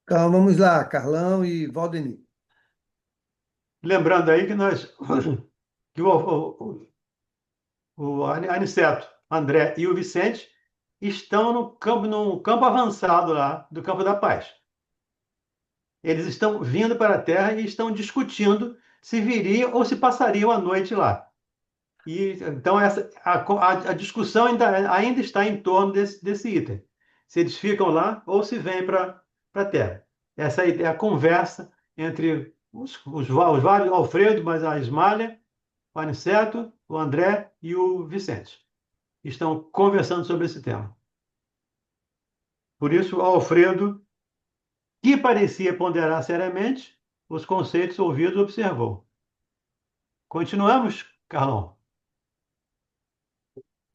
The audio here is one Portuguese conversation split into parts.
Então, vamos lá, Carlão e Valdemir. Lembrando aí que que o Aniceto, André e o Vicente estão no campo avançado lá do Campo da Paz. Eles estão vindo para a Terra e estão discutindo se viriam ou se passariam a noite lá. E então a discussão ainda está em torno desse item. Se eles ficam lá ou se vêm para a Terra. Essa aí é a conversa entre os vários, Alfredo, mas a Ismália, o Aniceto, o André e o Vicente. Estão conversando sobre esse tema. Por isso, o Alfredo, que parecia ponderar seriamente, os conceitos ouvidos observou. Continuamos, Carlão?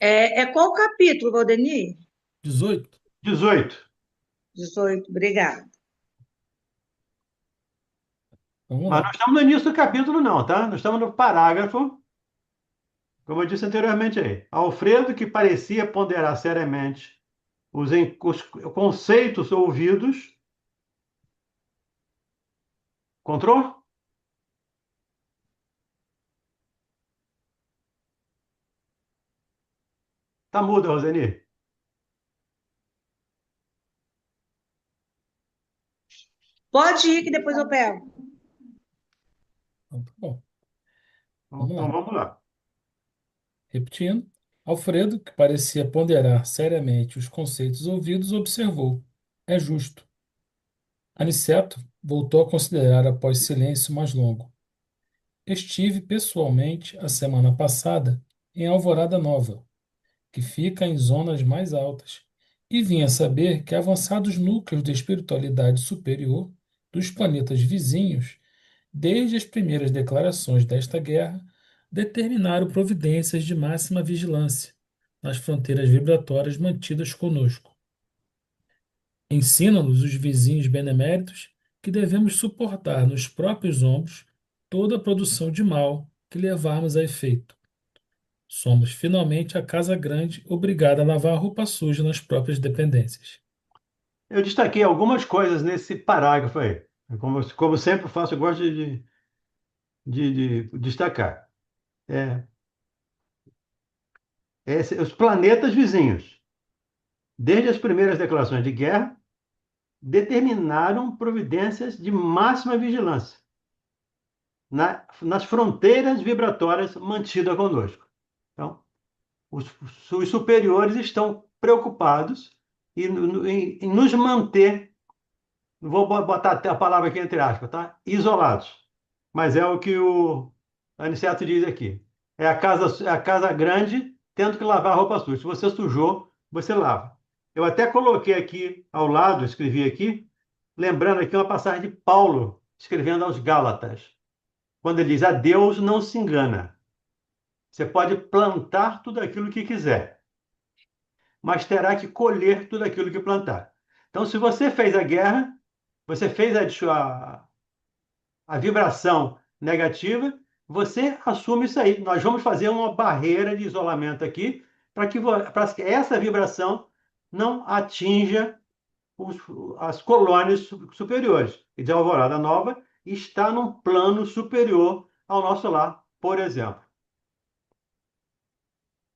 É qual o capítulo, Valdeni? 18. 18. 18, obrigada. Vamos Mas não lá. estamos no início do capítulo, não, tá? Nós estamos no parágrafo, como eu disse anteriormente aí. Alfredo, que parecia ponderar seriamente os conceitos ouvidos, encontrou? Tá mudo, Roseni. Pode ir que depois eu pego. Então, tá bom. Vamos Então lá. vamos lá. Repetindo. Alfredo, que parecia ponderar seriamente os conceitos ouvidos, observou. É justo. Aniceto voltou a considerar após silêncio mais longo. Estive pessoalmente a semana passada em Alvorada Nova, que fica em zonas mais altas, e vim a saber que avançados núcleos de espiritualidade superior dos planetas vizinhos, desde as primeiras declarações desta guerra, determinaram providências de máxima vigilância nas fronteiras vibratórias mantidas conosco. Ensinam-nos os vizinhos beneméritos que devemos suportar nos próprios ombros toda a produção de mal que levarmos a efeito. Somos finalmente a casa grande obrigada a lavar a roupa suja nas próprias dependências. Eu destaquei algumas coisas nesse parágrafo aí. Como sempre faço, eu gosto de destacar. É, os planetas vizinhos, desde as primeiras declarações de guerra, determinaram providências de máxima vigilância nas fronteiras vibratórias mantidas conosco. Então, os superiores estão preocupados em nos manter, vou botar a palavra aqui entre aspas, tá? Isolados. Mas é o que o Aniceto diz aqui. É a casa grande tendo que lavar a roupa suja. Se você sujou, você lava. Eu até coloquei aqui ao lado, escrevi aqui, lembrando aqui uma passagem de Paulo, escrevendo aos Gálatas, quando ele diz: a Deus não se engana. Você pode plantar tudo aquilo que quiser, mas terá que colher tudo aquilo que plantar. Então, se você fez a guerra, você fez a vibração negativa, você assume isso aí. Nós vamos fazer uma barreira de isolamento aqui para que essa vibração não atinja os, as colônias superiores. E de Alvorada Nova está num plano superior ao nosso lar, por exemplo.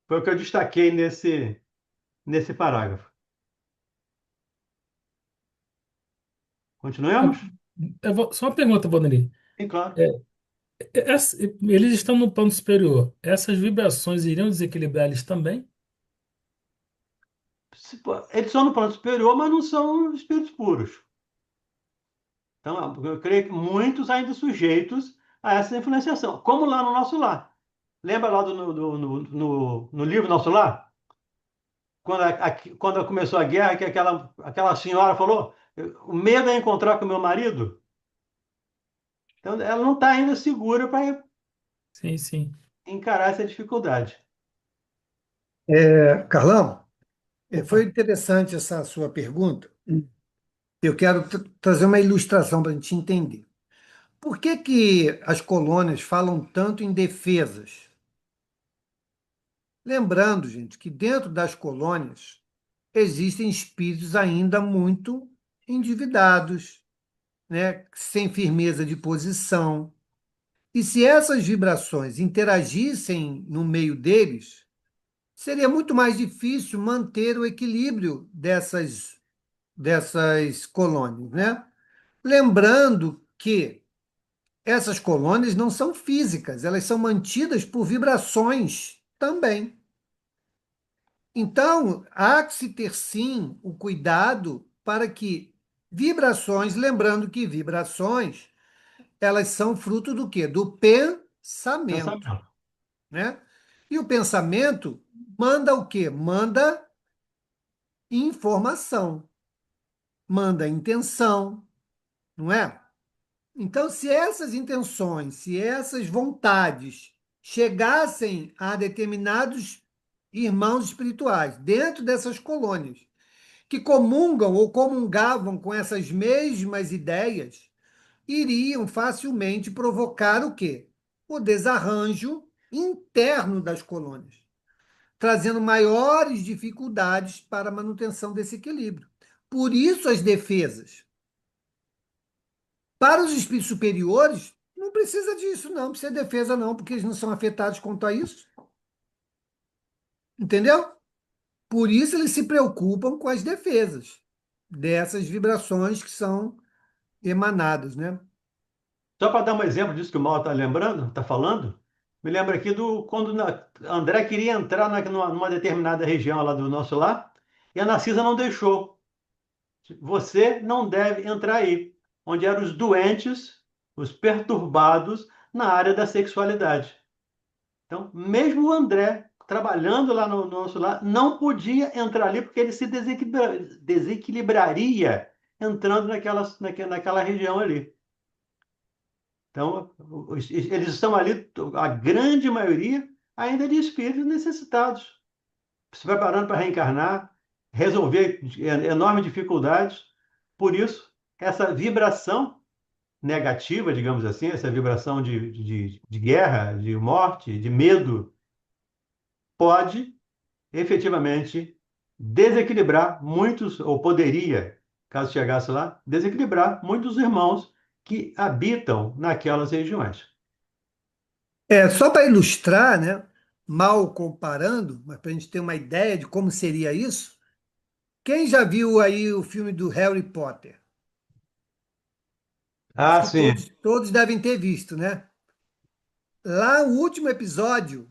Foi o que eu destaquei nesse parágrafo. Continuamos? Só uma pergunta, Vandery. Sim, claro. É, eles estão no plano superior. Essas vibrações iriam desequilibrar eles também? Eles são no plano superior, mas não são espíritos puros. Então, eu creio que muitos ainda sujeitos a essa influenciação, como lá no nosso lar. Lembra lá no livro Nosso Lar? Quando começou a guerra, que aquela senhora falou: o medo é encontrar com meu marido. Então, ela não está ainda segura para Sim, sim. encarar essa dificuldade. Carlão, foi Opa. interessante essa sua pergunta. Eu quero trazer uma ilustração para a gente entender. Por que que as colônias falam tanto em defesas? Lembrando, gente, que dentro das colônias existem espíritos ainda muito endividados, né, sem firmeza de posição. E se essas vibrações interagissem no meio deles, seria muito mais difícil manter o equilíbrio dessas colônias, né? Lembrando que essas colônias não são físicas, elas são mantidas por vibrações também. Então, há que se ter sim o cuidado para que vibrações, lembrando que vibrações, elas são fruto do quê? Do pensamento, Pensamento. né? E o pensamento manda o quê? Manda informação, manda intenção, não é? Então, se essas intenções, se essas vontades chegassem a determinados irmãos espirituais dentro dessas colônias, que comungam ou comungavam com essas mesmas ideias, iriam facilmente provocar o quê? O desarranjo interno das colônias, trazendo maiores dificuldades para a manutenção desse equilíbrio. Por isso, as defesas. Para os espíritos superiores, não precisa disso, não precisa de defesa, não, porque eles não são afetados quanto a isso. Entendeu? Por isso, eles se preocupam com as defesas dessas vibrações que são emanadas, né? Só para dar um exemplo disso que o Mauro está lembrando, está falando, me lembra aqui do quando André queria entrar numa determinada região lá do nosso lar, e a Narcisa não deixou. Você não deve entrar aí, onde eram os doentes, os perturbados na área da sexualidade. Então, mesmo o André, trabalhando lá no nosso lar, não podia entrar ali porque ele se desequilibraria entrando naquela região ali. Então, eles estão ali, a grande maioria, ainda de espíritos necessitados, se preparando para reencarnar, resolver enormes dificuldades. Por isso, essa vibração negativa, digamos assim, essa vibração de guerra, de morte, de medo, pode efetivamente desequilibrar muitos, ou poderia, caso chegasse lá, desequilibrar muitos irmãos que habitam naquelas regiões. Só para ilustrar, né? Mal comparando, mas para a gente ter uma ideia de como seria isso, quem já viu aí o filme do Harry Potter? Acho Ah, que sim. todos devem ter visto, né? Lá, o último episódio,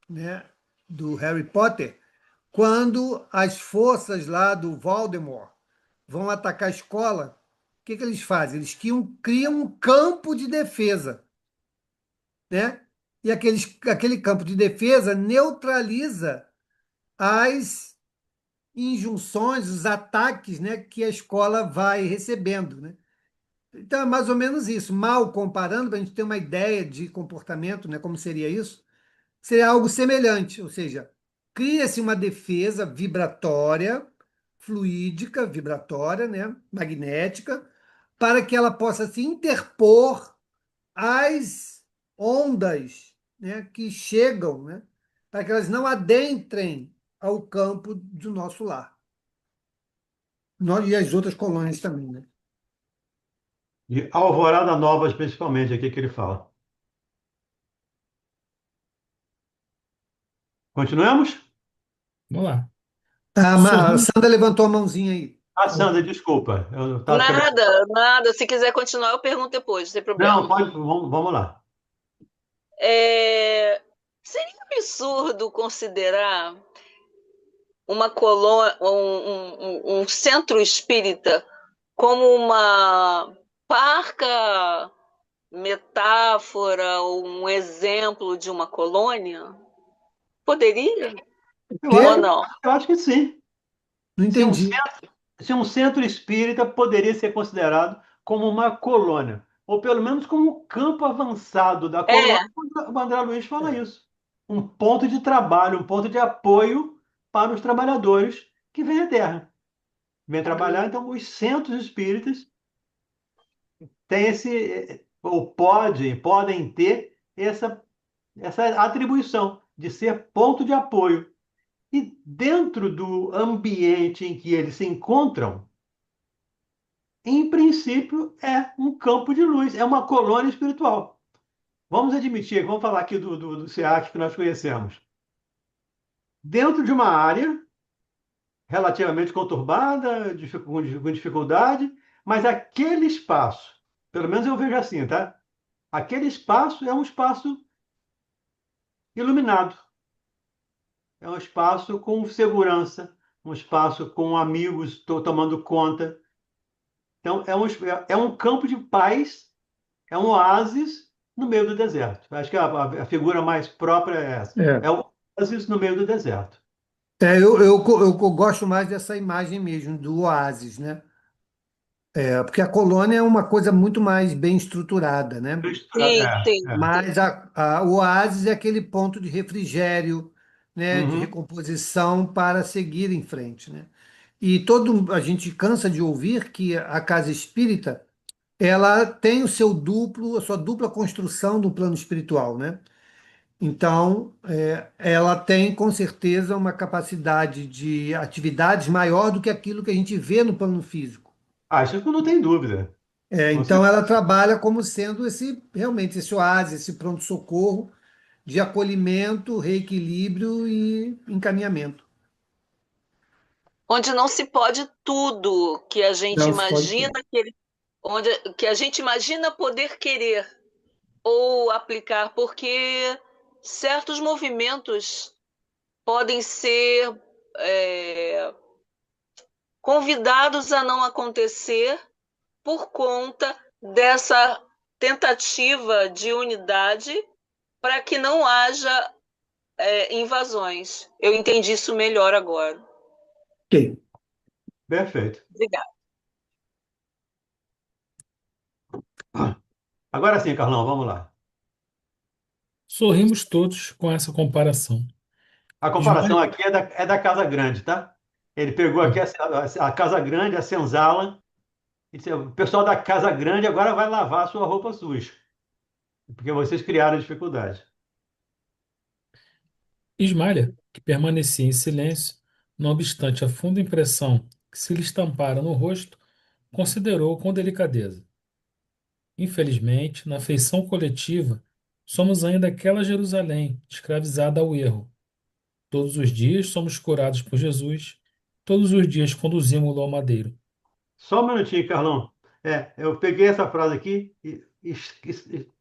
né, do Harry Potter, quando as forças lá do Voldemort vão atacar a escola, o que eles fazem? Eles criam um campo de defesa, né? E aquele campo de defesa neutraliza as injunções, os ataques, né, que a escola vai recebendo, né? Então, é mais ou menos isso. Mal comparando, para a gente ter uma ideia de comportamento, né, como seria isso, seria algo semelhante, ou seja, cria-se uma defesa vibratória, fluídica, vibratória, né, magnética, para que ela possa se interpor às ondas, né, que chegam, né, para que elas não adentrem ao campo do nosso lar. E as outras colônias também, né? De Alvorada Novas, principalmente, aqui que ele fala. Continuamos? Vamos lá. A Sorrindo. Sandra levantou a mãozinha aí. Ah, Sandra, desculpa. Eu estava querendo. Nada, nada. Se quiser continuar, eu pergunto depois, não tem Não, problema. pode, vamos lá. Seria absurdo considerar uma colônia, um centro espírita como uma parca metáfora ou um exemplo de uma colônia? Poderia Eu Quê? ou acho, não? eu acho que sim. Não Se um, entendi. centro, se um centro espírita poderia ser considerado como uma colônia, ou pelo menos como um campo avançado da colônia, É, o André Luiz fala isso. Um ponto de trabalho, um ponto de apoio para os trabalhadores que vêm à Terra. Vêm trabalhar, então, os centros espíritas têm ou podem ter essa atribuição de ser ponto de apoio. E dentro do ambiente em que eles se encontram, em princípio, é um campo de luz, é uma colônia espiritual. Vamos admitir, vamos falar aqui do SEAC que nós conhecemos. Dentro de uma área relativamente conturbada, com dificuldade, mas aquele espaço, pelo menos eu vejo assim, tá? Aquele espaço é um espaço iluminado, é um espaço com segurança, um espaço com amigos tomando conta. Então, é um campo de paz, é um oásis no meio do deserto. Acho que a figura mais própria é essa. É. É o oásis no meio do deserto. Eu gosto mais dessa imagem mesmo, do oásis, né? Porque a colônia é uma coisa muito mais bem estruturada, né? Sim, sim. Mas o oásis é aquele ponto de refrigério, né? De Uhum. recomposição para seguir em frente, né? E a gente cansa de ouvir que a casa espírita ela tem a sua dupla construção do plano espiritual, né? Então, ela tem com certeza uma capacidade de atividades maior do que aquilo que a gente vê no plano físico. Acho que não tem dúvida. Com Então, certeza. ela trabalha como sendo realmente esse oásis, esse pronto-socorro de acolhimento, reequilíbrio e encaminhamento. Onde não se pode tudo que a gente Não se pode imagina ter. onde que a gente imagina poder querer ou aplicar, porque certos movimentos podem ser é, convidados a não acontecer por conta dessa tentativa de unidade para que não haja invasões. Eu entendi isso melhor agora. Ok. Perfeito. Obrigada. Agora sim, Carlão, vamos lá. Sorrimos todos com essa comparação. A comparação Ismael, aqui é da Casa Grande, tá? Ele pegou aqui a Casa Grande, a senzala, e disse: o pessoal da Casa Grande agora vai lavar a sua roupa suja, porque vocês criaram dificuldade. Ismalha, que permanecia em silêncio, não obstante a funda impressão que se lhe estampara no rosto, considerou com delicadeza. Infelizmente, na afeição coletiva, somos ainda aquela Jerusalém escravizada ao erro. Todos os dias somos curados por Jesus, todos os dias conduzimos-lo ao madeiro. Só um minutinho, Carlão. Eu peguei essa frase aqui,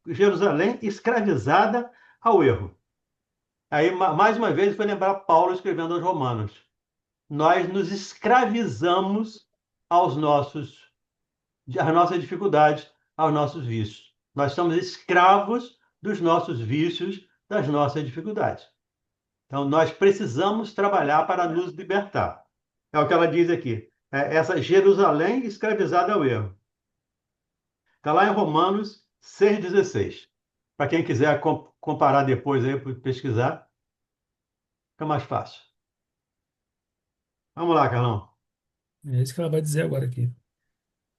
Jerusalém escravizada ao erro. Aí, mais uma vez, foi lembrar Paulo escrevendo aos Romanos. Nós nos escravizamos aos às nossas dificuldades, aos nossos vícios. Nós somos escravos dos nossos vícios, das nossas dificuldades. Então, nós precisamos trabalhar para nos libertar. É o que ela diz aqui. Essa Jerusalém escravizada ao erro. Está lá em Romanos 6,16. Para quem quiser comparar depois aí, pesquisar, fica mais fácil. Vamos lá, Carlão. É isso que ela vai dizer agora aqui.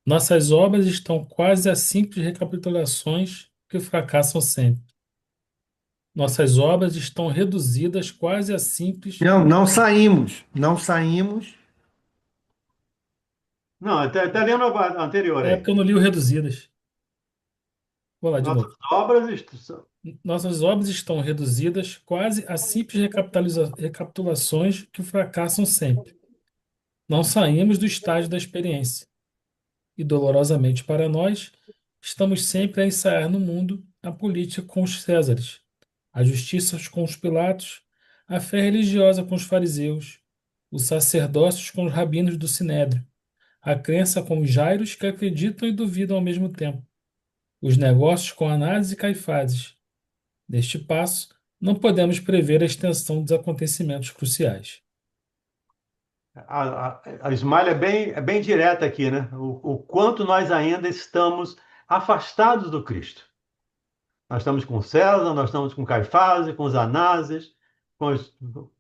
Nossas obras estão quase a simples recapitulações que fracassam sempre. Nossas obras estão reduzidas quase a simples. Não saímos, não saímos. Não, até lendo a anterior É porque aí. eu não li o reduzidas. Vou lá de Nossas novo. obras Nossas obras estão reduzidas quase a simples recapitulações que fracassam sempre. Não saímos do estágio da experiência. E, dolorosamente para nós, estamos sempre a ensaiar no mundo a política com os Césares, a justiça com os Pilatos, a fé religiosa com os fariseus, os sacerdócios com os rabinos do Sinédrio, a crença com os Jairos que acreditam e duvidam ao mesmo tempo, os negócios com Anás e Caifás. Neste passo, não podemos prever a extensão dos acontecimentos cruciais. a Smile é bem direta aqui, né? O quanto nós ainda estamos afastados do Cristo. Nós estamos com César, nós estamos com Caifás, com os Anásias,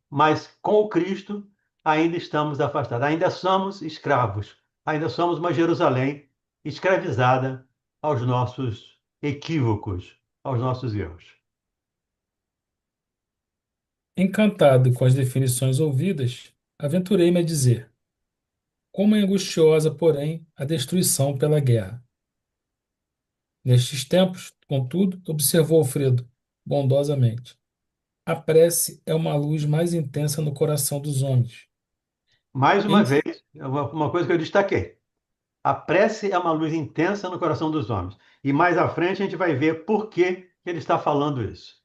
mas com o Cristo ainda estamos afastados, ainda somos escravos, ainda somos uma Jerusalém escravizada aos nossos equívocos, aos nossos erros. Encantado com as definições ouvidas, aventurei-me a dizer: Como é angustiosa, porém, a destruição pela guerra. Nestes tempos, contudo, observou Alfredo, bondosamente, a prece é uma luz mais intensa no coração dos homens. Mais uma Em- vez, uma coisa que eu destaquei. A prece é uma luz intensa no coração dos homens. E mais à frente a gente vai ver por que que ele está falando isso.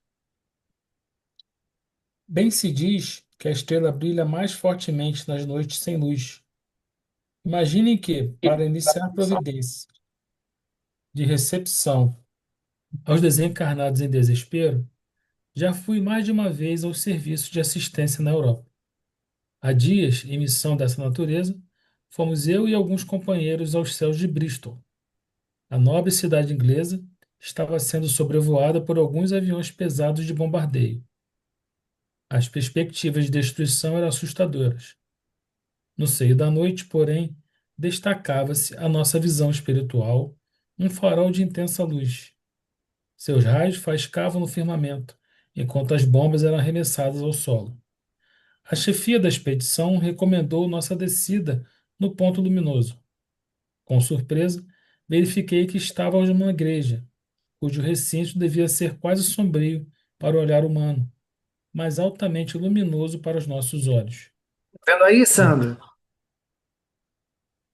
Bem se diz que a estrela brilha mais fortemente nas noites sem luz. Imaginem que, para iniciar providências de recepção aos desencarnados em desespero, já fui mais de uma vez aos serviços de assistência na Europa. Há dias, em missão dessa natureza, fomos eu e alguns companheiros aos céus de Bristol. A nobre cidade inglesa estava sendo sobrevoada por alguns aviões pesados de bombardeio. As perspectivas de destruição eram assustadoras. No seio da noite, porém, destacava-se a nossa visão espiritual, um farol de intensa luz. Seus raios faiscavam no firmamento, enquanto as bombas eram arremessadas ao solo. A chefia da expedição recomendou nossa descida no ponto luminoso. Com surpresa, verifiquei que estávamos numa igreja, cujo recinto devia ser quase sombrio para o olhar humano, mas altamente luminoso para os nossos olhos. Tá vendo aí, Em- Sandra?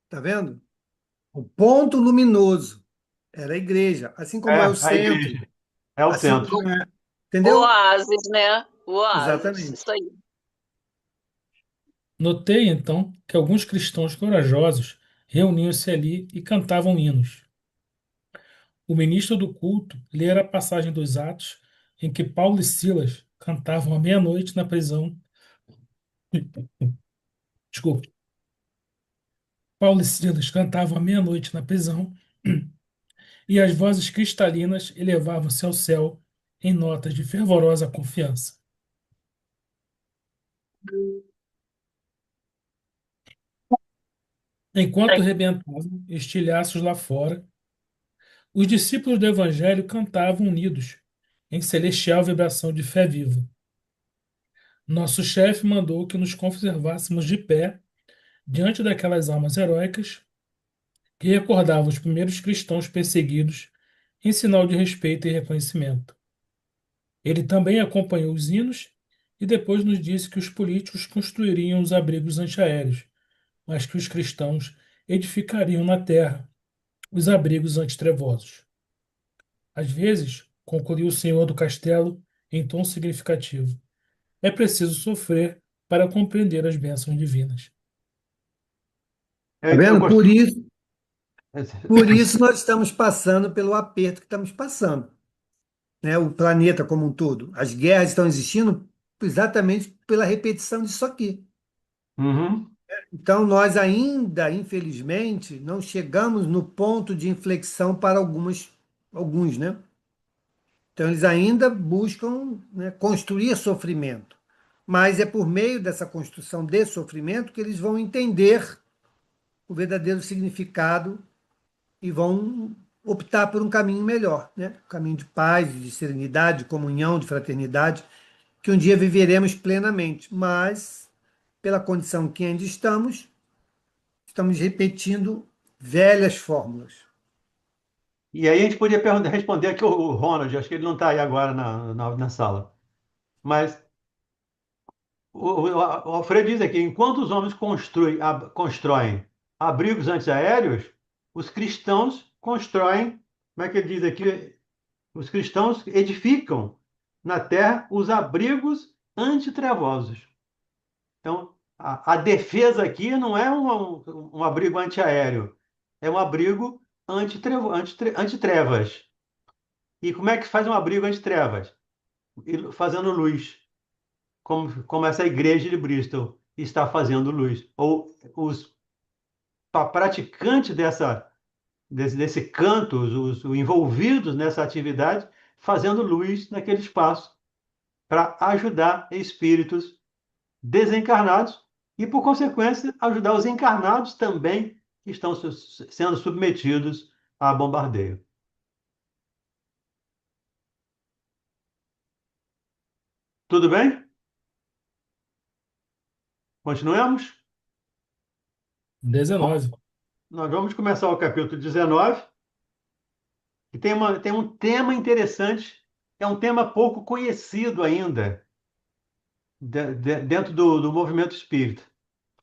Tá vendo? O ponto luminoso era a igreja, assim como é o É, a centro, igreja. É o assim centro. como é. Entendeu? Oásis, né? Oásis, Exatamente. isso aí. Notei, então, que alguns cristãos corajosos reuniam-se ali e cantavam hinos. O ministro do culto lera a passagem dos Atos em que Paulo e Silas cantavam à meia-noite na prisão. Desculpe. Paulo e Silas cantavam à meia-noite na prisão e as vozes cristalinas elevavam-se ao céu em notas de fervorosa confiança. Enquanto rebentavam estilhaços lá fora, os discípulos do Evangelho cantavam unidos, em celestial vibração de fé viva. Nosso chefe mandou que nos conservássemos de pé diante daquelas almas heróicas que recordavam os primeiros cristãos perseguidos em sinal de respeito e reconhecimento. Ele também acompanhou os hinos e depois nos disse que os políticos construiriam os abrigos antiaéreos, mas que os cristãos edificariam na terra os abrigos antitrevosos. Às vezes, concluiu o senhor do castelo em tom significativo, é preciso sofrer para compreender as bênçãos divinas. Tá Eu vendo? gostei. Por isso nós estamos passando pelo aperto que estamos passando, né? O planeta como um todo. As guerras estão existindo exatamente pela repetição disso aqui. Uhum. Então, nós ainda, infelizmente, não chegamos no ponto de inflexão para alguns, né? Então, eles ainda buscam, né, construir sofrimento. Mas é por meio dessa construção de sofrimento que eles vão entender o verdadeiro significado e vão optar por um caminho melhor, né? Um caminho de paz, de serenidade, de comunhão, de fraternidade, que um dia viveremos plenamente. Mas, pela condição que ainda estamos repetindo velhas fórmulas. E aí a gente podia responder aqui o Ronald, acho que ele não está aí agora na sala. Mas o Alfredo diz aqui, enquanto os homens constroem abrigos antiaéreos, os cristãos constroem, como é que ele diz aqui? Os cristãos edificam na terra os abrigos antitrevosos. Então, a defesa aqui não é um abrigo antiaéreo, é um abrigo antitrevas. E como é que faz um abrigo antitrevas? Fazendo luz, como essa igreja de Bristol está fazendo luz. Ou os praticantes desse canto, os envolvidos nessa atividade, fazendo luz naquele espaço para ajudar espíritos desencarnados e, por consequência, ajudar os encarnados também que estão sendo submetidos a bombardeio. Tudo bem? Continuemos? Bom, 19. nós vamos começar o capítulo 19, que tem um tema interessante, é um tema pouco conhecido ainda dentro do movimento espírita,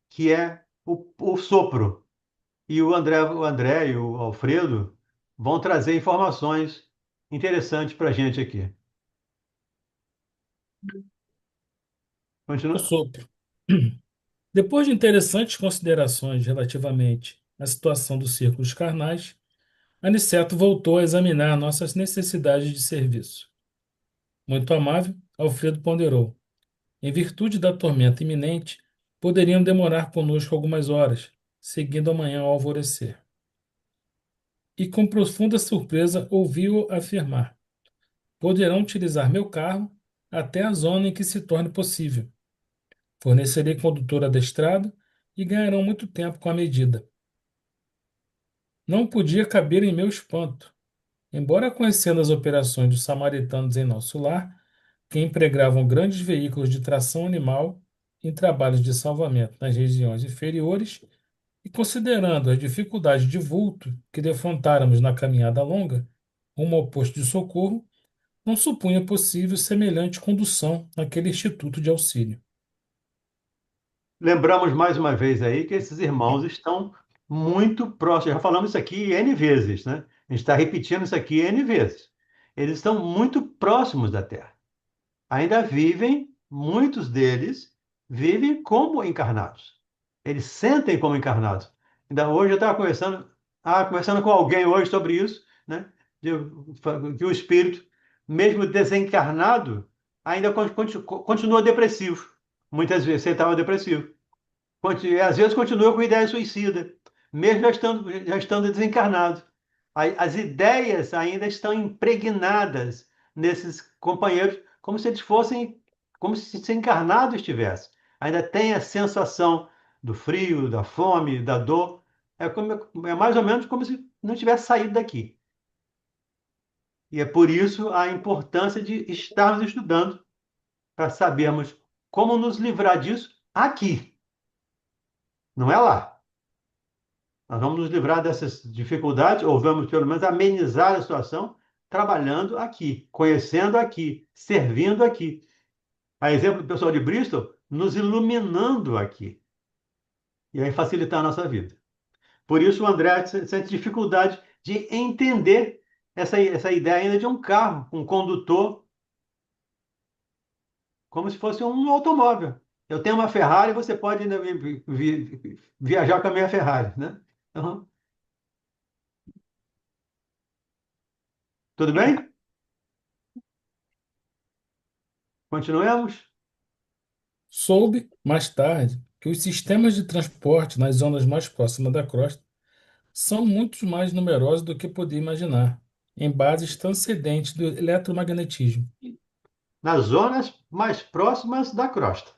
que é o sopro. E o André e o Alfredo vão trazer informações interessantes para a gente aqui. O Continua? sopro. Depois de interessantes considerações relativamente à situação dos círculos carnais, Aniceto voltou a examinar nossas necessidades de serviço. Muito amável, Alfredo ponderou. Em virtude da tormenta iminente, poderiam demorar conosco algumas horas, seguindo amanhã ao alvorecer. E com profunda surpresa ouvi-o afirmar: poderão utilizar meu carro até a zona em que se torne possível. Fornecerei condutor adestrado e ganharão muito tempo com a medida. Não podia caber em meu espanto. Embora conhecendo as operações dos samaritanos em nosso lar, que empregavam grandes veículos de tração animal em trabalhos de salvamento nas regiões inferiores, e considerando as dificuldades de vulto que defrontáramos na caminhada longa, rumo ao posto de socorro, não supunha possível semelhante condução naquele instituto de auxílio. Lembramos mais uma vez aí que esses irmãos estão muito próximos. Já falamos isso aqui N vezes, né? A gente está repetindo isso aqui N vezes. Eles estão muito próximos da Terra. Ainda vivem, muitos deles vivem como encarnados. Eles sentem como encarnados. Ainda hoje eu estava conversando com alguém hoje sobre isso, né? Que o espírito, mesmo desencarnado, ainda continua depressivo. Muitas vezes você estava depressivo. Às vezes continua com ideia suicida, mesmo já estando desencarnado. As ideias ainda estão impregnadas nesses companheiros, como se eles fossem, como se encarnado estivesse. Ainda tem a sensação do frio, da fome, da dor. É mais ou menos como se não tivesse saído daqui. E é por isso a importância de estarmos estudando para sabermos como nos livrar disso aqui, não é lá. Nós vamos nos livrar dessas dificuldades, ou vamos pelo menos amenizar a situação, trabalhando aqui, conhecendo aqui, servindo aqui. A exemplo do pessoal de Bristol, nos iluminando aqui. E aí facilitar a nossa vida. Por isso o André sente dificuldade de entender essa ideia ainda de um carro, um condutor, como se fosse um automóvel. Eu tenho uma Ferrari, você pode ainda viajar com a minha Ferrari, né? Uhum. Tudo bem? Continuemos? Soube, mais tarde, que os sistemas de transporte nas zonas mais próximas da crosta são muito mais numerosos do que podia imaginar, em bases transcendentes do eletromagnetismo. Nas zonas mais próximas da crosta.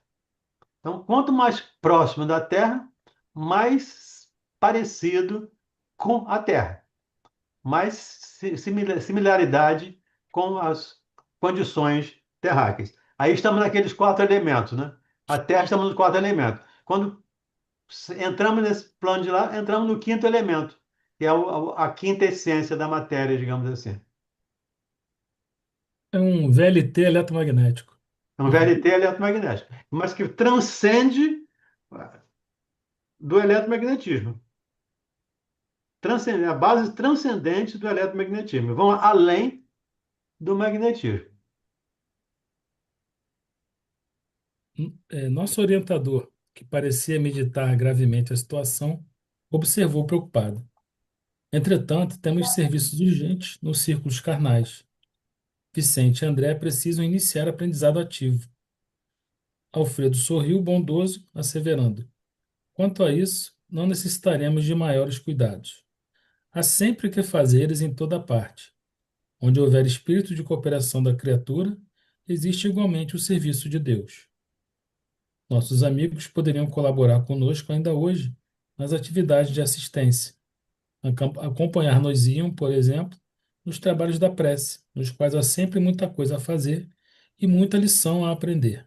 Então, quanto mais próximo da Terra, mais parecido com a Terra, mais similaridade com as condições terráqueas. Aí estamos naqueles quatro elementos, né? A Terra estamos nos quatro elementos. Quando entramos nesse plano de lá, entramos no quinto elemento, que é a quinta essência da matéria, digamos assim. É um VLT eletromagnético. É um VLT eletromagnético, mas que transcende do eletromagnetismo. A base transcendente do eletromagnetismo. Vão além do magnetismo. Nosso orientador, que parecia meditar gravemente a situação, observou preocupado. Entretanto, temos serviços urgentes nos círculos carnais. Vicente e André precisam iniciar aprendizado ativo. Alfredo sorriu bondoso, asseverando: quanto a isso, não necessitaremos de maiores cuidados. Há sempre que fazeres em toda parte. Onde houver espírito de cooperação da criatura, existe igualmente o serviço de Deus. Nossos amigos poderiam colaborar conosco ainda hoje nas atividades de assistência. Acompanhar-nos-iam, por exemplo, nos trabalhos da prece, nos quais há sempre muita coisa a fazer e muita lição a aprender.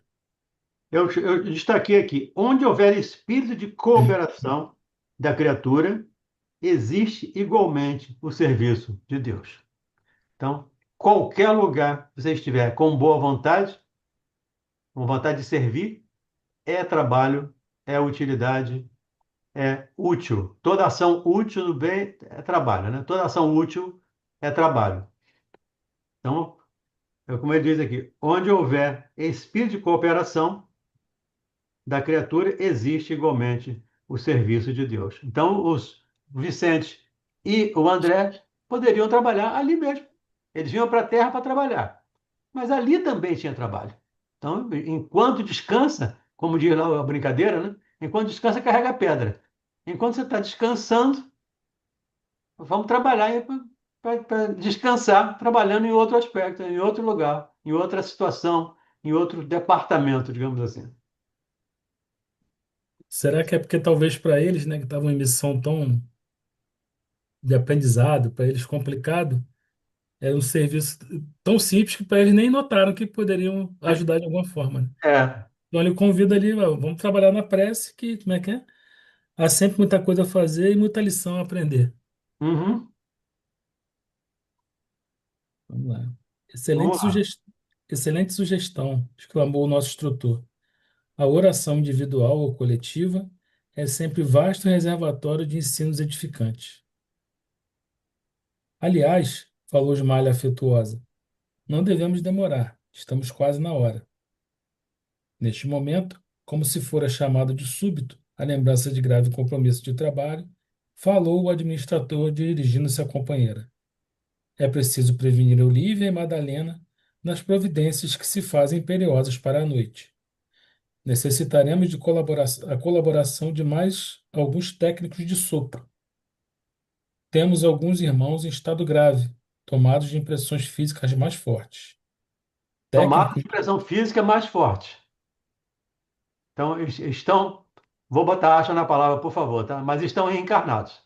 Eu destaquei aqui, onde houver espírito de cooperação, da criatura, existe igualmente o serviço de Deus. Então, qualquer lugar que você estiver com boa vontade, com vontade de servir, é trabalho, é utilidade, é útil. Toda ação útil no bem é trabalho, né? Toda ação útil é trabalho. Então, é como ele diz aqui, onde houver espírito de cooperação da criatura, existe igualmente o serviço de Deus. Então, os Vicente e o André poderiam trabalhar ali mesmo. Eles vinham para a Terra para trabalhar. Mas ali também tinha trabalho. Então, enquanto descansa, como diz lá a brincadeira, né? Enquanto descansa, carrega a pedra. Enquanto você está descansando, vamos trabalhar para descansar, trabalhando em outro aspecto, em outro lugar, em outra situação, em outro departamento, digamos assim. Será que é porque talvez para eles, né, que estavam em missão tão de aprendizado, para eles complicado, era um serviço tão simples que para eles nem notaram que poderiam ajudar de alguma forma, né? É. Então ele convida ali, ó, vamos trabalhar na prece, que como é que é? Há sempre muita coisa a fazer e muita lição a aprender. Uhum. Vamos lá. Vamos lá. Excelente sugestão, exclamou o nosso instrutor. A oração individual ou coletiva é sempre vasto reservatório de ensinos edificantes. Aliás, falou Ismalha afetuosa, não devemos demorar, estamos quase na hora. Neste momento, como se fora chamado de súbito, a lembrança de grave compromisso de trabalho, falou o administrador dirigindo-se à companheira. É preciso prevenir Olívia e Madalena nas providências que se fazem imperiosas para a noite. Necessitaremos de a colaboração de mais alguns técnicos de sopro. Temos alguns irmãos em estado grave, tomados de impressões físicas mais fortes. Tomada Técnicos de pressão física mais forte. Então, estão. Vou botar acha na palavra, por favor, tá? Mas estão reencarnados.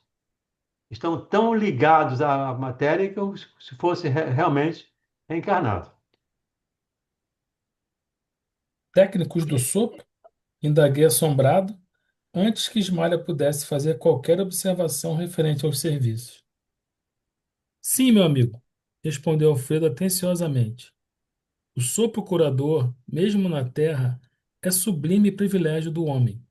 Estão tão ligados à matéria como se fosse realmente reencarnado. técnicos do sopro, indaguei assombrado, antes que Ismalha pudesse fazer qualquer observação referente aos serviços. Sim, meu amigo, respondeu Alfredo atenciosamente. O sopro curador, mesmo na terra, é sublime privilégio do homem.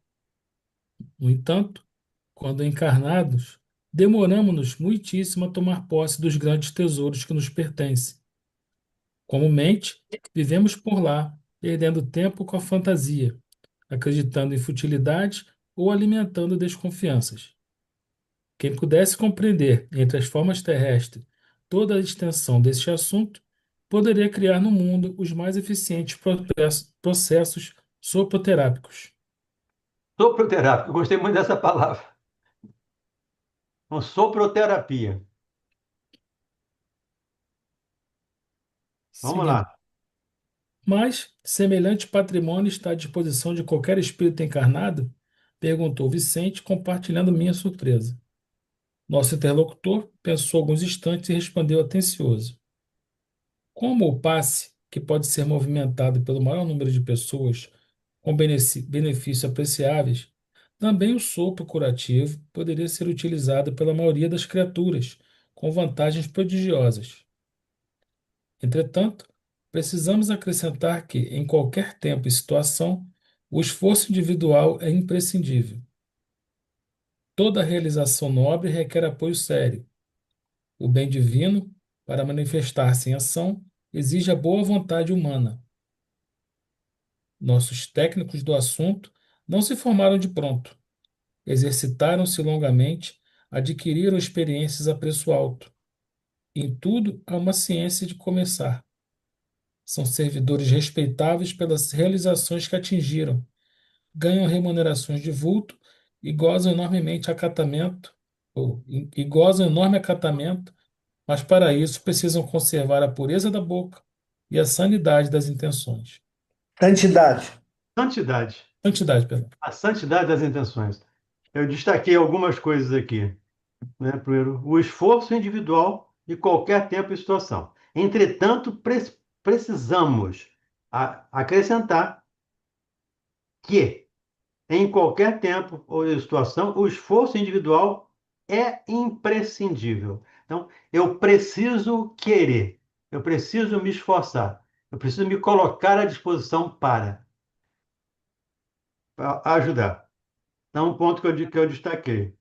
No entanto, quando encarnados, demoramos-nos muitíssimo a tomar posse dos grandes tesouros que nos pertencem. Comumente, vivemos por lá, perdendo tempo com a fantasia, acreditando em futilidades ou alimentando desconfianças. Quem pudesse compreender entre as formas terrestres toda a extensão deste assunto, poderia criar no mundo os mais eficientes processos soproterápicos. Soproterápico, gostei muito dessa palavra. Uma soproterapia. Vamos Seguindo. lá. Mas, semelhante patrimônio está à disposição de qualquer espírito encarnado? Perguntou Vicente, compartilhando minha surpresa. Nosso interlocutor pensou alguns instantes e respondeu atencioso. Como o passe, que pode ser movimentado pelo maior número de pessoas com benefícios apreciáveis, também o sopro curativo poderia ser utilizado pela maioria das criaturas, com vantagens prodigiosas. Entretanto, precisamos acrescentar que, em qualquer tempo e situação, o esforço individual é imprescindível. Toda realização nobre requer apoio sério. O bem divino, para manifestar-se em ação, exige a boa vontade humana. Nossos técnicos do assunto não se formaram de pronto. Exercitaram-se longamente, adquiriram experiências a preço alto. Em tudo há uma ciência de começar. São servidores respeitáveis pelas realizações que atingiram, ganham remunerações de vulto e gozam enormemente acatamento, e gozam enorme acatamento, mas para isso precisam conservar a pureza da boca e a sanidade das intenções. Santidade. Santidade. Santidade, perdão. A santidade das intenções. Eu destaquei algumas coisas aqui, né? Primeiro, o esforço individual de qualquer tempo e situação. Entretanto, precisamos acrescentar que em qualquer tempo ou situação, o esforço individual é imprescindível. Então, eu preciso querer, eu preciso me esforçar, eu preciso me colocar à disposição para ajudar. Então, um ponto que eu destaquei.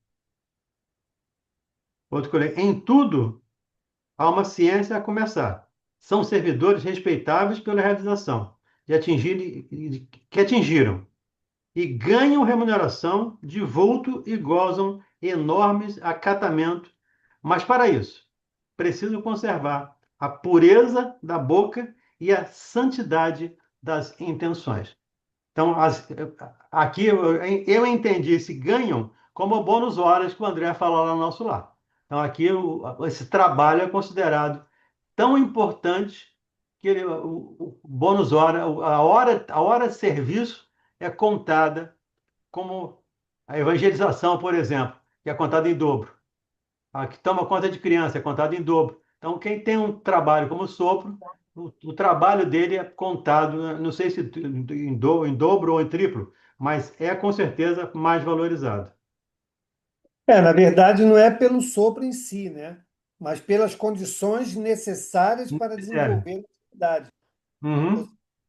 Outro que eu li, em tudo há uma ciência a começar. São servidores respeitáveis pela realização que atingiram e ganham remuneração de vulto e gozam enormes acatamento. Mas para isso, precisam conservar a pureza da boca e a santidade das intenções. Então, aqui eu entendi esse ganham como bônus horas que o André falou lá no nosso lar. Então, aqui esse trabalho é considerado tão importante que o bônus hora, a hora de serviço é contada como a evangelização, por exemplo, que é contada em dobro. A que toma conta de criança é contada em dobro. Então, quem tem um trabalho como sopro, o trabalho dele é contado, não sei se em dobro ou em triplo, mas é com certeza mais valorizado. Na verdade, não é pelo sopro em si, né? Mas pelas condições necessárias para Sério. desenvolver a atividade. Uhum.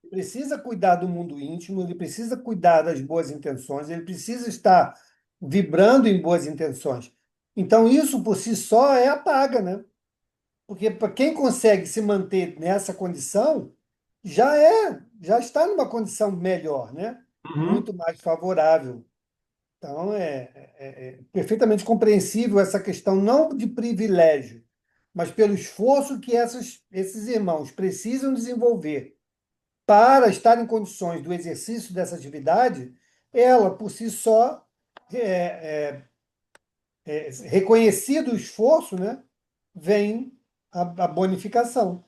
Ele precisa cuidar do mundo íntimo, ele precisa cuidar das boas intenções, ele precisa estar vibrando em boas intenções. Então, isso por si só é a paga, né? Porque para quem consegue se manter nessa condição, já está numa condição melhor, né? Uhum. Muito mais favorável. Então, é perfeitamente compreensível essa questão, não de privilégio, mas pelo esforço que esses irmãos precisam desenvolver para estar em condições do exercício dessa atividade, ela, por si só, reconhecido o esforço, né, vem a bonificação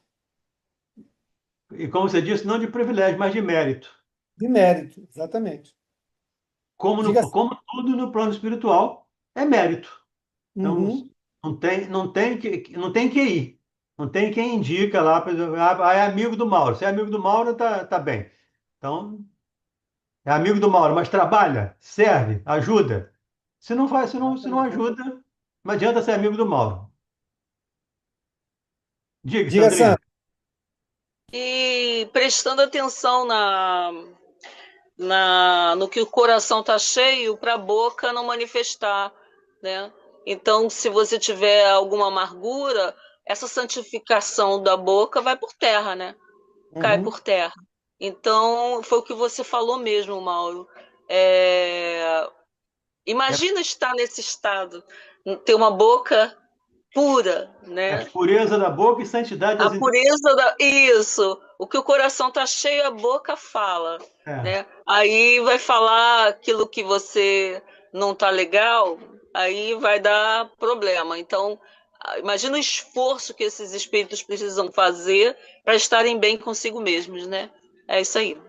E como você disse, não de privilégio, mas de mérito. de mérito, exatamente. Como, Diga assim, como tudo no plano espiritual, é mérito. Então, uhum, não tem que ir. Não tem quem indica lá, por exemplo, é amigo do Mauro. Se é amigo do Mauro, tá bem. Então, é amigo do Mauro, mas trabalha, serve, ajuda. Se não faz, se não ajuda, não adianta ser amigo do Mauro. Diga, diga, Sandrinha. Sandra. E prestando atenção no que o coração está cheio para a boca não manifestar, né? Então, se você tiver alguma amargura, essa santificação da boca vai por terra, né? Cai Uhum. por terra. Então, foi o que você falou mesmo, Mauro. É, É, imagina estar nesse estado, ter uma boca pura, é né? pureza da boca e santidade A das intenções. pureza da. Isso. O que o coração tá cheio, a boca fala, É. né? Aí vai falar aquilo que você não tá legal, aí vai dar problema. Então, imagina o esforço que esses espíritos precisam fazer para estarem bem consigo mesmos, né? É isso aí.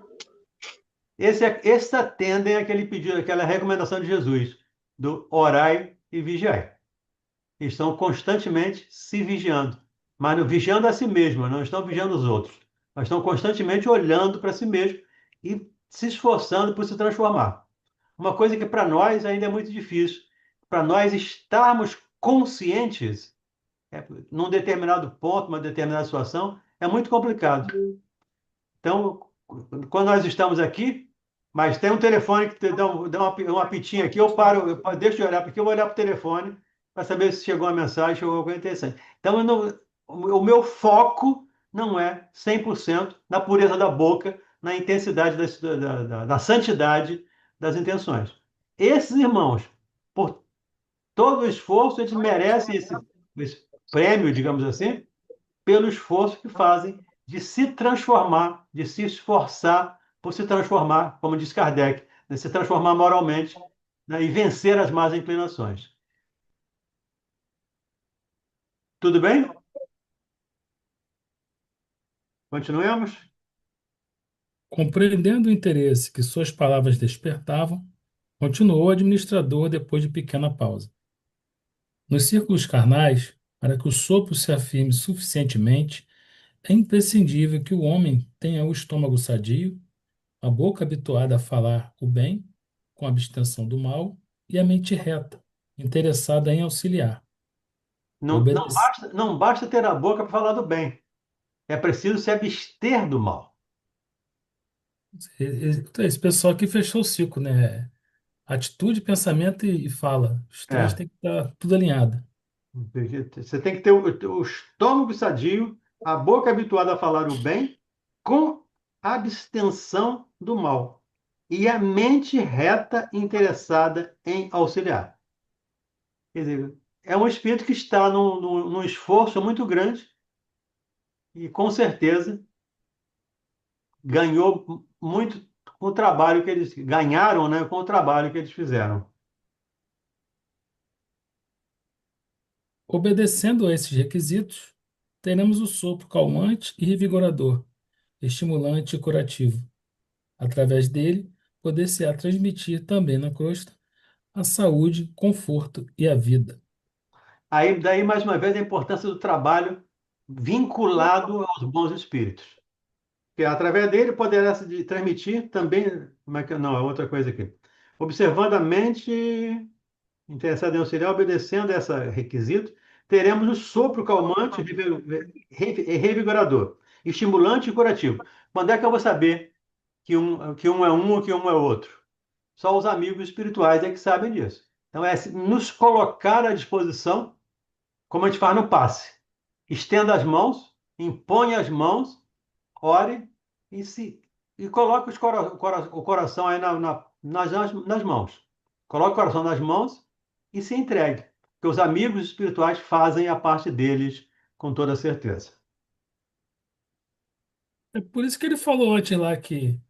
Esse atendem àquele pedido, àquela recomendação de Jesus, do orai e vigiai. Estão constantemente se vigiando, mas vigiando a si mesmo, não estão vigiando os outros, mas estão constantemente olhando para si mesmo e se esforçando por se transformar. Uma coisa que para nós ainda é muito difícil, para nós estarmos conscientes, num determinado ponto, uma determinada situação, é muito complicado. Então, quando nós estamos aqui, mas tem um telefone que dá um apitinho aqui, deixo de olhar, porque eu vou olhar para o telefone para saber se chegou uma mensagem, chegou alguma coisa interessante. Então, o meu foco não é 100% na pureza da boca, na intensidade da santidade das intenções. Esses irmãos, por todo o esforço, eles merecem esse prêmio, digamos assim, pelo esforço que fazem de se transformar, de se esforçar por se transformar, como diz Kardec, de se transformar moralmente, né, e vencer as más inclinações. Tudo bem? Continuemos? Compreendendo o interesse que suas palavras despertavam, continuou o administrador depois de pequena pausa. Nos círculos carnais, para que o sopro se afirme suficientemente, é imprescindível que o homem tenha o estômago sadio, a boca habituada a falar o bem, com abstenção do mal, e a mente reta, interessada em auxiliar. Obedece. Não basta ter a boca para falar do bem. É preciso se abster do mal. Esse pessoal aqui fechou o ciclo, né? Atitude, pensamento e fala. Os três É. têm que estar tudo alinhado. Você tem que ter o estômago sadio, a boca habituada a falar o bem, com abstenção do mal. E a mente reta interessada em auxiliar. Quer dizer, é um espírito que está num esforço muito grande e, com certeza, ganhou muito com o trabalho que eles ganharam, né, com o trabalho que eles fizeram. Obedecendo a esses requisitos, teremos o sopro calmante e revigorador, estimulante e curativo. Através dele, poder-se-á transmitir também na crosta a saúde, conforto e a vida. Aí, daí, mais uma vez, a importância do trabalho vinculado aos bons espíritos. Que através dele poderá se transmitir também. Como é que, não, é outra coisa aqui. Observando a mente interessada em auxiliar, obedecendo a esse requisito, teremos o sopro calmante e revigorador, estimulante e curativo. Quando é que eu vou saber que um é um ou que um é outro? Só os amigos espirituais é que sabem disso. Então, é nos colocar à disposição, como a gente faz no passe. Estenda as mãos, impõe as mãos, ore e coloque o coração aí nas mãos. Coloque o coração nas mãos e se entregue. Porque os amigos espirituais fazem a parte deles com toda certeza. É por isso que ele falou antes lá que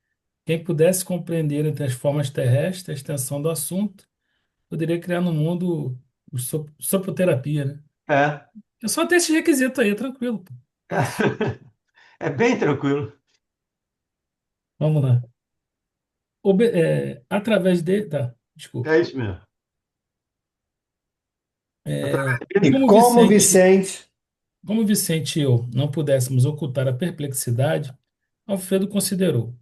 quem pudesse compreender entre as formas terrestres a extensão do assunto, poderia criar no mundo soproterapia, né? É, É só ter esse requisito aí, tranquilo, pô. Fácil. é bem tranquilo. Vamos lá. Através de. Tá, desculpa. É isso mesmo. É, E como como Vicente, Vicente, como Vicente e eu não pudéssemos ocultar a perplexidade, Alfredo considerou: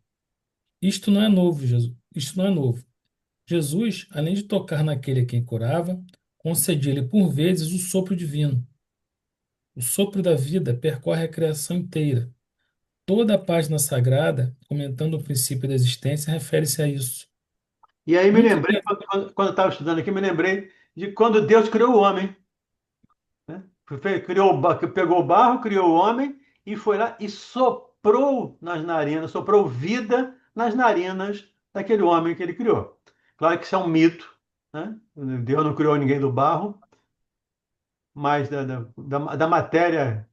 isto não é novo, Jesus. Isto não é novo. Jesus, além de tocar naquele a quem curava, concedia-lhe por vezes o sopro divino. O sopro da vida percorre a criação inteira. Toda a página sagrada, comentando o princípio da existência, refere-se a isso. E aí me Nunca, lembrei, quando eu estava estudando aqui, me lembrei de quando Deus criou o homem. Né? Pegou o barro, criou o homem e foi lá e soprou nas narinas, soprou vida nas narinas daquele homem que ele criou. Claro que isso é um mito, né? Deus não criou ninguém do barro, mas da matéria,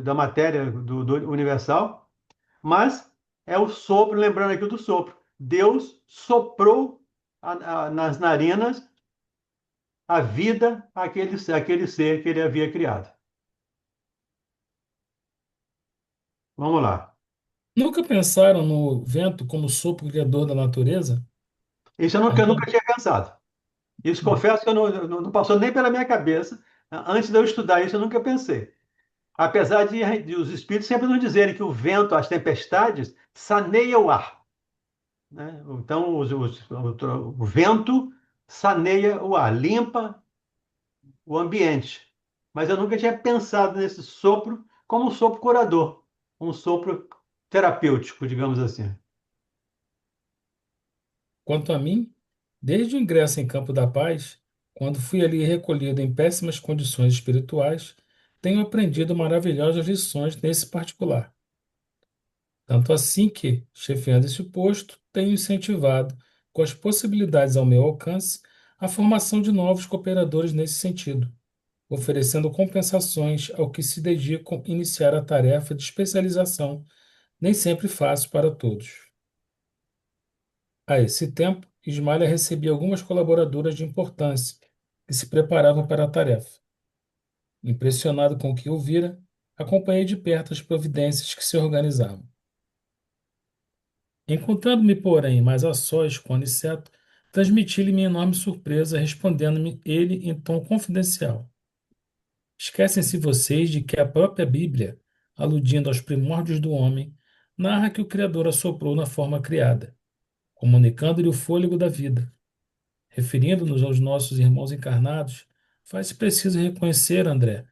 da matéria do universal, mas é o sopro, lembrando aqui do sopro. Deus soprou nas narinas a vida àquele ser que ele havia criado. Vamos lá. nunca pensaram no vento como sopro criador da natureza? Isso eu nunca tinha pensado. Isso confesso que não passou nem pela minha cabeça. Antes de eu estudar isso, eu nunca pensei. Apesar de os espíritos sempre nos dizerem que o vento, as tempestades, saneia o ar. Né? Então, o vento saneia o ar, limpa o ambiente. Mas eu nunca tinha pensado nesse sopro como um sopro curador, um sopro terapêutico, digamos assim. Quanto a mim, desde o ingresso em Campo da Paz, quando fui ali recolhido em péssimas condições espirituais, tenho aprendido maravilhosas lições nesse particular. Tanto assim que, chefiando esse posto, tenho incentivado, com as possibilidades ao meu alcance, a formação de novos cooperadores nesse sentido, oferecendo compensações ao que se dedicam a iniciar a tarefa de especialização, nem sempre fácil para todos. A esse tempo, Ismália recebia algumas colaboradoras de importância que se preparavam para a tarefa. Impressionado com o que ouvira, acompanhei de perto as providências que se organizavam. Encontrando-me, porém, mais a sós com Aniceto, transmiti-lhe minha enorme surpresa, respondendo-me ele em tom confidencial. Esquecem-se vocês de que a própria Bíblia, aludindo aos primórdios do homem, narra que o Criador assoprou na forma criada. comunicando-lhe o fôlego da vida. Referindo-nos aos nossos irmãos encarnados, faz-se preciso reconhecer, André,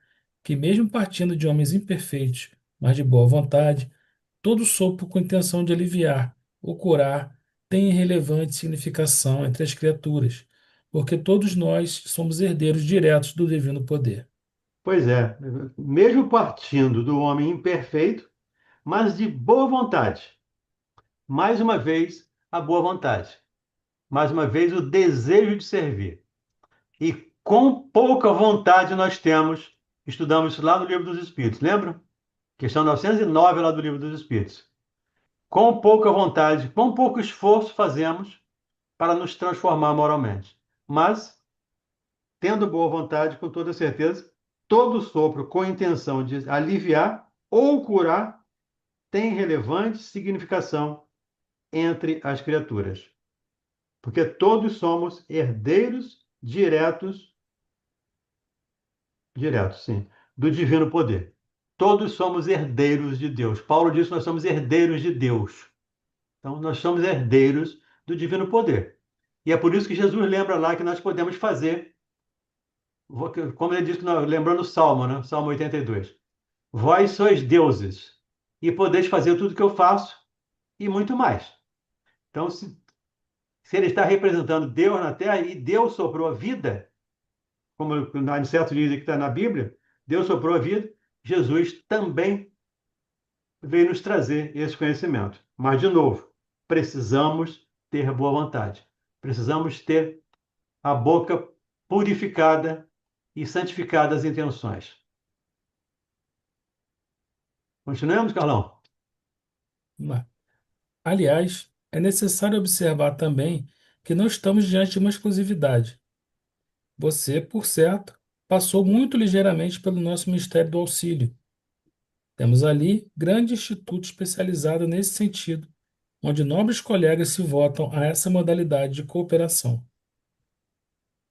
que mesmo partindo de homens imperfeitos, mas de boa vontade, todo sopro com intenção de aliviar ou curar tem relevante significação entre as criaturas, porque todos nós somos herdeiros diretos do divino poder. Pois é, mesmo partindo do homem imperfeito, mas de boa vontade. Mais uma vez, a boa vontade. Mais uma vez, o desejo de servir. E com pouca vontade nós temos, estudamos isso lá no Livro dos Espíritos, lembram? Questão 909 lá do Livro dos Espíritos. Com pouca vontade, com pouco esforço fazemos para nos transformar moralmente. Mas, tendo boa vontade, com toda certeza, todo sopro com a intenção de aliviar ou curar tem relevante significação entre as criaturas. Porque todos somos herdeiros diretos, sim, do divino poder. Todos somos herdeiros de Deus. Paulo diz que nós somos herdeiros de Deus. Então, nós somos herdeiros do divino poder. E é por isso que Jesus lembra lá que nós podemos fazer, como ele diz, lembrando o Salmo, né? Salmo 82. Vós sois deuses e podeis fazer tudo que eu faço e muito mais. Então, se ele está representando Deus na Terra e Deus soprou a vida, como o Aniceto diz que está na Bíblia, Deus soprou a vida, Jesus também veio nos trazer esse conhecimento. Mas, de novo, precisamos ter boa vontade. Precisamos ter a boca purificada e santificada as intenções. Continuemos, Carlão? Aliás, é necessário observar também que não estamos diante de uma exclusividade. Você, por certo, passou muito ligeiramente pelo nosso Ministério do Auxílio. Temos ali grande instituto especializado nesse sentido, onde nobres colegas se votam a essa modalidade de cooperação.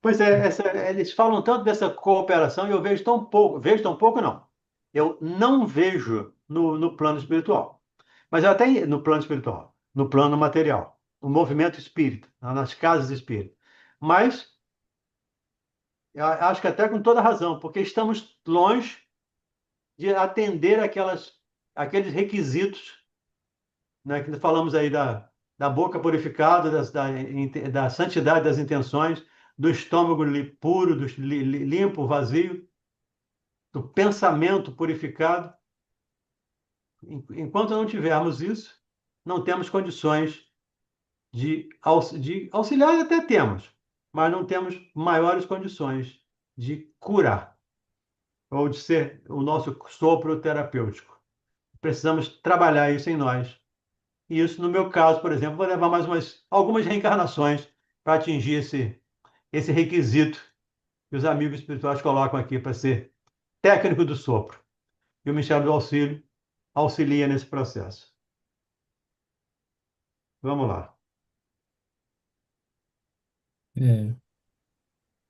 Pois é, eles falam tanto dessa cooperação e eu vejo tão pouco não. Eu não vejo no plano espiritual. Mas até no plano espiritual, no plano material, no movimento espírita, nas casas espíritas. Mas eu acho que até com toda razão, porque estamos longe de atender aqueles requisitos, né, que falamos aí da boca purificada, da santidade das intenções, do estômago puro, limpo, vazio, do pensamento purificado. Enquanto não tivermos isso, não temos condições de auxiliar, até temos, mas não temos maiores condições de curar ou de ser o nosso sopro terapêutico. Precisamos trabalhar isso em nós. E isso, no meu caso, por exemplo, vou levar mais algumas reencarnações para atingir esse requisito que os amigos espirituais colocam aqui para ser técnico do sopro. E o Ministério do Auxílio auxilia nesse processo. Vamos lá. É.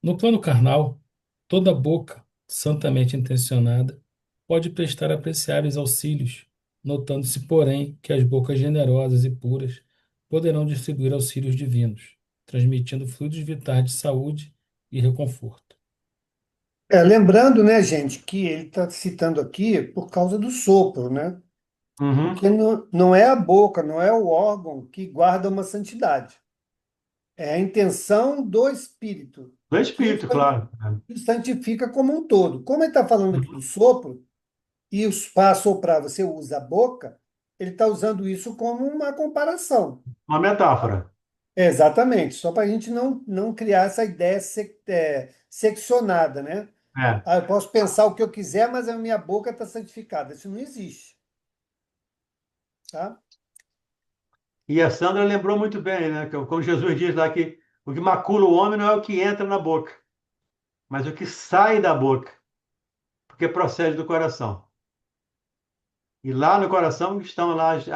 No plano carnal, toda boca, santamente intencionada, pode prestar apreciáveis auxílios, notando-se, porém, que as bocas generosas e puras poderão distribuir auxílios divinos, transmitindo fluidos vitais de saúde e reconforto. Lembrando, né, gente, que ele está citando aqui por causa do sopro, né? Uhum. Porque não é a boca, não é o órgão que guarda uma santidade. É a intenção do espírito Do que o espírito, claro. que santifica como um todo. Como ele está falando aqui do sopro, e para soprar você usa a boca, ele está usando isso como uma comparação. Uma metáfora. Exatamente, só para a gente não criar essa ideia seccionada, né? É. Eu posso pensar o que eu quiser, mas a minha boca está santificada. Isso não existe. Tá? E a Sandra lembrou muito bem, né? Como Jesus diz lá que o que macula o homem não é o que entra na boca, mas o que sai da boca, porque procede do coração. E lá no coração estão lá as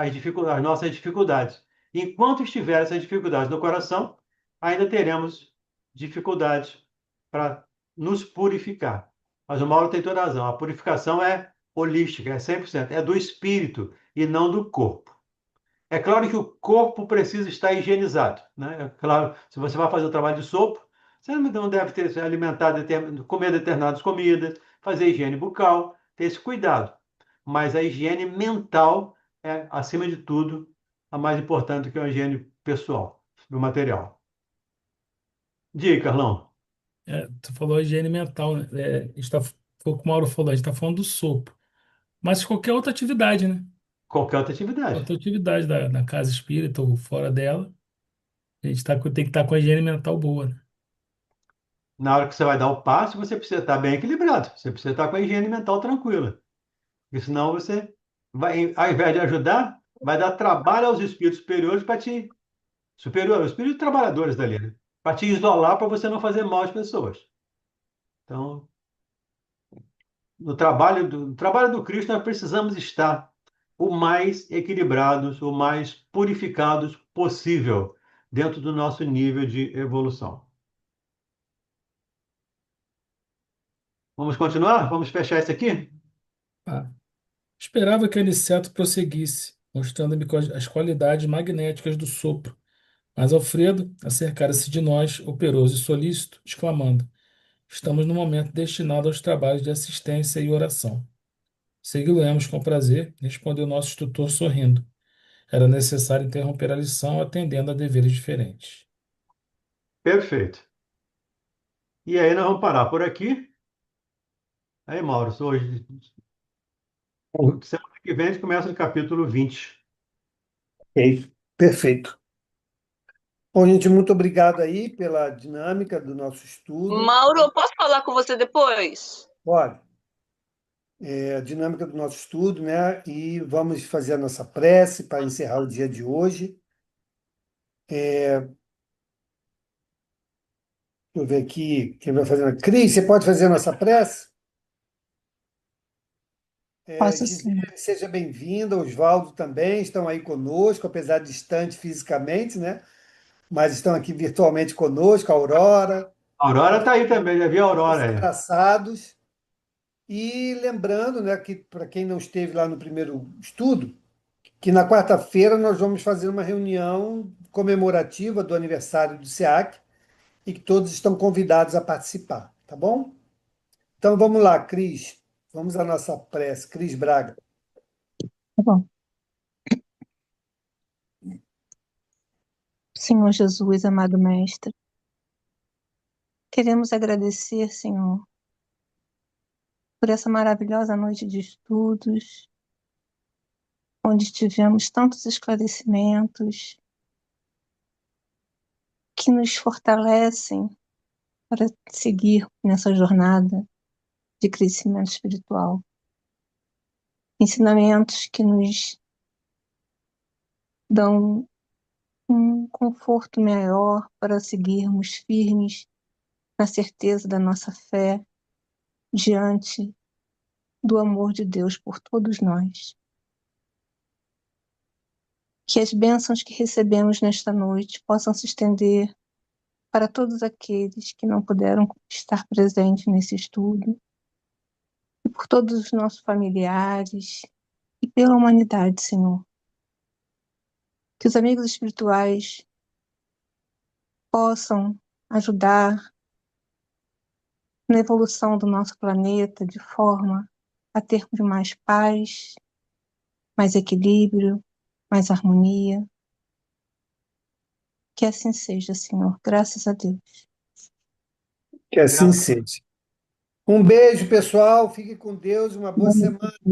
nossas dificuldades. Enquanto estiver essas dificuldades no coração, ainda teremos dificuldades para nos purificar. Mas o Mauro tem toda a razão. A purificação é holística, é 100%, é do espírito e não do corpo. É claro que o corpo precisa estar higienizado, né? É claro, se você vai fazer o trabalho de sopro, você não deve ter se alimentar, comer determinadas comidas, fazer higiene bucal, ter esse cuidado. Mas a higiene mental é, acima de tudo, a mais importante que a higiene pessoal, do material. Diga, Carlão, Tu falou higiene mental, né? Foi o que o Mauro falou, a gente está falando do sopro. Mas qualquer outra atividade, né? qualquer outra atividade. Outra atividade da casa espírita ou fora dela, a gente tem que estar com a higiene mental boa, né? Na hora que você vai dar o passo, você precisa estar bem equilibrado. Você precisa estar com a higiene mental tranquila. Porque senão você vai, ao invés de ajudar, vai dar trabalho aos espíritos superiores para te. Superior, os espíritos trabalhadores dali, né? Para te isolar para você não fazer mal às pessoas. Então, no trabalho do Cristo, nós precisamos estar o mais equilibrados, o mais purificados possível dentro do nosso nível de evolução. Vamos continuar? Vamos fechar isso aqui? Ah, esperava que Aniceto prosseguisse, mostrando-me as qualidades magnéticas do sopro. Mas Alfredo, acercara-se de nós, operoso e solícito, exclamando: Estamos no momento destinado aos trabalhos de assistência e oração. Segui-lo-emos com prazer, respondeu nosso instrutor sorrindo. Era necessário interromper a lição atendendo a deveres diferentes. Perfeito. E aí nós vamos parar por aqui. Aí, Mauro, hoje, semana que vem a gente começa no capítulo 20. Ok, perfeito. Bom, gente, muito obrigado aí pela dinâmica do nosso estudo. Mauro, eu posso falar com você depois? Olha, a dinâmica do nosso estudo, né? E vamos fazer a nossa prece para encerrar o dia de hoje. Deixa eu ver aqui quem vai fazer. Cris, você pode fazer a nossa prece? Posso sim. Gisele, seja bem-vinda. Oswaldo também estão aí conosco, apesar de distante fisicamente, né? Mas estão aqui virtualmente conosco. A Aurora, A Aurora está aí também, já vi a todos Aurora aí. abraçados. E lembrando, né, que para quem não esteve lá no primeiro estudo, que na quarta-feira nós vamos fazer uma reunião comemorativa do aniversário do SEAC e que todos estão convidados a participar, tá bom? Então vamos lá, Cris. Vamos à nossa prece. Cris Braga. Tá bom. Senhor Jesus, amado Mestre, queremos agradecer, Senhor, por essa maravilhosa noite de estudos, onde tivemos tantos esclarecimentos que nos fortalecem para seguir nessa jornada de crescimento espiritual. Ensinamentos que nos dão um conforto maior para seguirmos firmes na certeza da nossa fé diante do amor de Deus por todos nós. Que as bênçãos que recebemos nesta noite possam se estender para todos aqueles que não puderam estar presentes nesse estudo, e por todos os nossos familiares, e pela humanidade, Senhor. Que os amigos espirituais possam ajudar na evolução do nosso planeta de forma a termos mais paz, mais equilíbrio, mais harmonia. Que assim seja, Senhor. Graças a Deus. Que assim seja. Um beijo, pessoal. Fique com Deus. Uma boa semana.